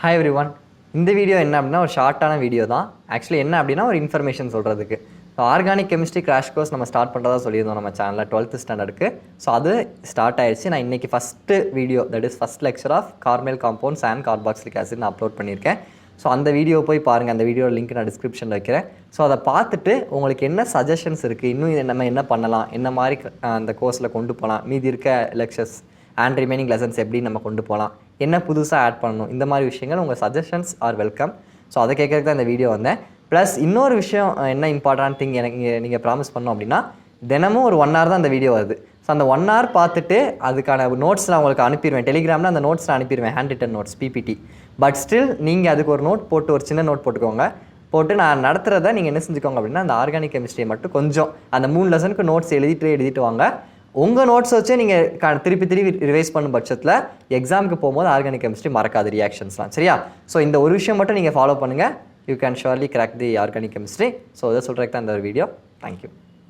Hi everyone. இந்த video என்ன அப்படின்னா ஒரு ஷார்ட்டான வீடியோ தான். ஆக்சுவலி என்ன அப்படின்னா ஒரு இன்ஃபர்மேஷன் சொல்கிறதுக்கு. So organic chemistry crash course நம்ம ஸ்டார்ட் பண்ணுறதா சொல்லியிருந்தோம் நம்ம சேனலில் 12th ஸ்டாண்டர்டுக்கு. ஸோ அது ஸ்டார்ட் ஆயிடுச்சு. நான் இன்றைக்கி first video that is first lecture of carbonyl compounds and carboxylic acid நான் அப்லோட் பண்ணியிருக்கேன். ஸோ அந்த வீடியோ போய் பாருங்கள். அந்த வீடியோ லிங்க் நான் டிஸ்கிரிப்ஷனில் வைக்கிறேன். ஸோ அதை பார்த்துட்டு உங்களுக்கு என்ன சஜஷன்ஸ் இருக்குது, இன்னும் நம்ம என்ன பண்ணலாம், என்ன மாதிரி அந்த கோர்ஸில் கொண்டு போகலாம், மீதி இருக்க லெக்சர்ஸ் அண்ட் ரிமைனிங் லெசன்ஸ் எப்படி நம்ம கொண்டு போகலாம், என்ன புதுசாக ஆட் பண்ணணும், இந்த மாதிரி விஷயங்கள் உங்கள் சஜஷன்ஸ் ஆர் வெல்கம். ஸோ அதை கேட்கறதுக்கு தான் இந்த வீடியோ வந்தேன். ப்ளஸ் இன்னொரு விஷயம் என்ன இம்பார்ட்டன்ட் திங் எனக்கு நீங்கள் ப்ராமிஸ் பண்ணோம் அப்படின்னா, தினமும் ஒரு 1 hour தான் அந்த வீடியோ வருது. ஸோ அந்த 1 hour பார்த்துட்டு அதுக்கான நோட்ஸ் நான் உங்களுக்கு அனுப்பிடுவேன். டெலிகிராமில் அந்த நோட்ஸ் நான் அனுப்பிடுவேன், hand written notes PPT. But still நீங்கள் அதுக்கு ஒரு நோட் போட்டு, ஒரு சின்ன நோட் போட்டுக்கோங்க. போட்டு நான் நடத்துகிறத நீங்கள் என்ன செஞ்சுக்கோங்க அப்படின்னா, அந்த ஆர்கானிக் கெமிஸ்ட்ரியை மட்டும் கொஞ்சம் அந்த 3 லெசனுக்கு நோட்ஸ் எழுதிட்டு வாங்க. உங்கள் நோட்ஸ் வச்சே நீங்கள் திருப்பி ரிவைஸ் பண்ணும் பட்சத்தில் எக்ஸாமுக்கு போகும்போது ஆர்கானிக் கெமிஸ்ட்ரி மறக்காது ரியாக்ஷன்ஸ்லாம். சரியா? ஸோ இந்த ஒரு விஷயம் மட்டும் நீங்கள் ஃபாலோ பண்ணுங்கள். You can surely crack the organic chemistry. So இதை சொல்கிறதுக்கு தான் இந்த ஒரு வீடியோ. தேங்க்யூ.